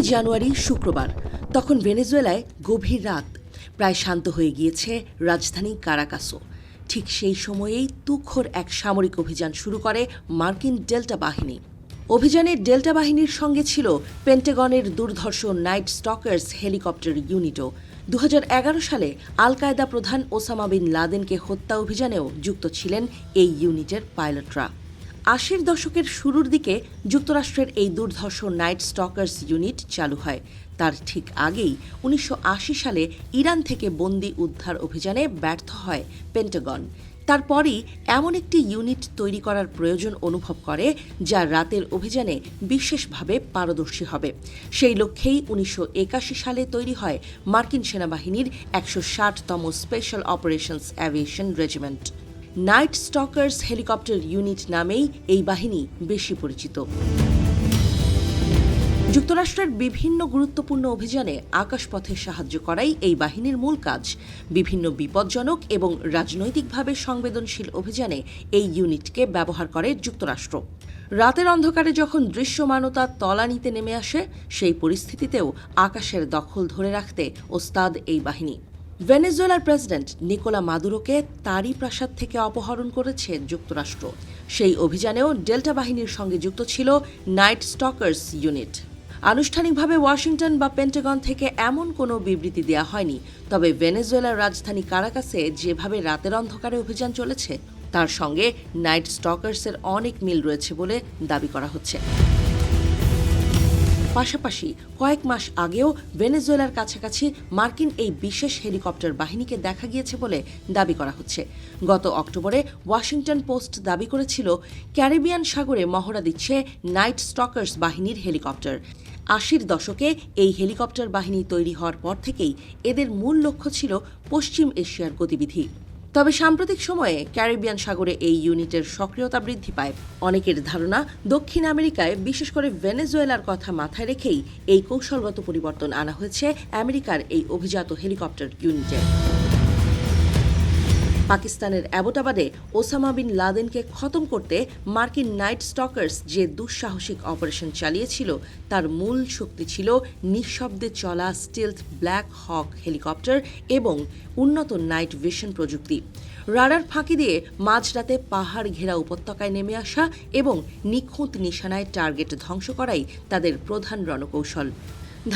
জানুয়ারি শুক্রবার। তখন ভেনেজুয়েলায় গভীর রাত, প্রায় শান্ত হয়ে গিয়েছে রাজধানী কারাকাসও। ঠিক সেই সময়েই তুখোড় এক সামরিক অভিযান শুরু করে মার্কিন ডেল্টা বাহিনী। অভিযানে ডেল্টা বাহিনীর সঙ্গে ছিল পেন্টাগনের দুর্ধর্ষ নাইট স্টকার্স হেলিকপ্টার ইউনিটও। 2011 সালে আল কায়দা প্রধান ওসামা বিন লাদেনকে হত্যা অভিযানেও যুক্ত ছিলেন এই ইউনিটের পাইলটরা। 80 দশকের শুরুর দিকে যুক্তরাষ্ট্রের এই দুর্ধর্ষ নাইট স্টকার্স ইউনিট চালু হয়। তার ঠিক আগেই 1980 সালে ইরান থেকে বন্দী উদ্ধার অভিযানে ব্যর্থ হয় পেন্টাগন। তারপরই এমন একটি ইউনিট তৈরি করার প্রয়োজন অনুভব করে যা রাতের অভিযানে বিশেষভাবে পারদর্শী হবে। সেই লক্ষ্যেই 1981 সালে তৈরি হয় মার্কিন সেনাবাহিনীর 160তম special operations aviation regiment. Night stalkers helicopter unit নামেই এই বাহিনী বেশি পরিচিত। যুক্তরাষ্ট্রের বিভিন্ন গুরুত্বপূর্ণ অভিযানে আকাশপথে সাহায্য করাই এই বাহিনীর মূল কাজ। বিভিন্ন বিপজ্জনক এবং রাজনৈতিকভাবে সংবেদনশীল অভিযানে এই ইউনিটকে ব্যবহার করে যুক্তরাষ্ট্র। রাতের অন্ধকারে যখন দৃশ্যমানতা তলানিতে নেমে আসে, সেই পরিস্থিতিতেও আকাশের দখল ধরে রাখতে ওস্তাদ এই বাহিনী। ভেনেজুয়েলার প্রেসিডেন্ট নিকোলা মাদুরোকে তারই প্রাসাদ থেকে অপহরণ করেছে যুক্তরাষ্ট্র। সেই অভিযানেও ডেল্টা বাহিনীর সঙ্গে যুক্ত ছিল নাইট স্টকার্স ইউনিট। আনুষ্ঠানিকভাবে ওয়াশিংটন বা পেন্টাগন থেকে এমন কোনো বিবৃতি দেওয়া হয়নি, তবে ভেনেজুয়েলার রাজধানী কারাকাসে যেভাবে রাতের অন্ধকারে অভিযান চলেছে তার সঙ্গে নাইট স্টকার্সের অনেক মিল রয়েছে বলে দাবি করা হচ্ছে। পাশাপাশি কয়েক মাস আগেও ভেনেজুয়েলার কাছাকাছি মার্কিন এই বিশেষ হেলিকপ্টার বাহিনীকে দেখা গিয়েছে বলে দাবি করা হচ্ছে। গত অক্টোবরে ওয়াশিংটন পোস্ট দাবি করেছিল ক্যারিবিয়ান সাগরে মহড়া দিচ্ছে নাইট স্টকার্স বাহিনীর হেলিকপ্টার। 80 দশকে এই হেলিকপ্টার বাহিনী তৈরি হওয়ার পর থেকেই এদের মূল লক্ষ্য ছিল পশ্চিম এশিয়ার গতিবিধি। তবে সাম্প্রতিক সময়ে ক্যারিবিয়ান সাগরে এই ইউনিটের সক্রিয়তা বৃদ্ধি পায়। অনেকের ধারণা, দক্ষিণ আমেরিকায় বিশেষ করে ভেনেজুয়েলার কথা মাথায় রেখেই এই কৌশলগত পরিবর্তন আনা হয়েছে আমেরিকার এই অভিজাত হেলিকপ্টার ইউনিটে। পাকিস্তানের অ্যাবোটাবাদে ওসামা বিন লাদেনকে খতম করতে মার্কিন নাইট স্টকার্স যে দুঃসাহসিক অপারেশন চালিয়েছিল তার মূল শক্তি ছিল নিঃশব্দে চলা স্টিলথ ব্ল্যাক হক হেলিকপ্টার এবং উন্নত নাইট ভিশন প্রযুক্তি। রাডার ফাঁকি দিয়ে মাঝরাতে পাহাড় ঘেরা উপত্যকায় নেমে আসা এবং নিখুঁত নিশানায় টার্গেট ধ্বংস করাই তাদের প্রধান রণকৌশল।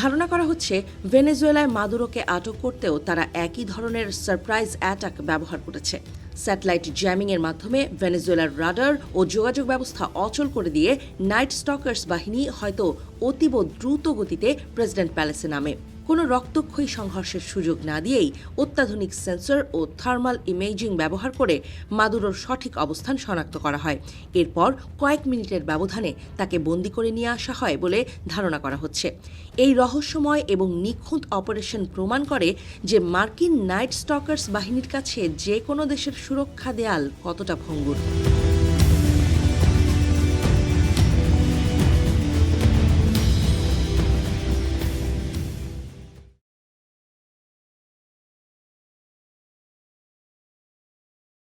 ধারণা করা হচ্ছে ভেনেজুয়েলায় মাদুরোকে আটক করতেও তারা একই ধরনের সারপ্রাইজ অ্যাটাক ব্যবহার করেছে। স্যাটেলাইট জ্যামিংয়ের মাধ্যমে ভেনেজুয়েলার রাডার ও যোগাযোগ ব্যবস্থা অচল করে দিয়ে নাইট স্টকার্স বাহিনী হয়তো অতীব দ্রুত গতিতে প্রেসিডেন্ট প্যালেসে নামে। কোনো রক্তক্ষয়ী সংঘর্ষের সুযোগ না দিয়েই অত্যাধুনিক সেন্সর ও থার্মাল ইমেজিং ব্যবহার করে মাদুরোর সঠিক অবস্থান শনাক্ত করা হয়। এরপর কয়েক মিনিটের ব্যবধানে তাকে বন্দী করে নিয়ে আসা হয় বলে ধারণা করা হচ্ছে। এই রহস্যময় এবং নিখুঁত অপারেশন প্রমাণ করে যে মার্কিন নাইট স্টকার্স বাহিনীর কাছে যে কোনো দেশের সুরক্ষা দেয়াল কতটা ভঙ্গুর।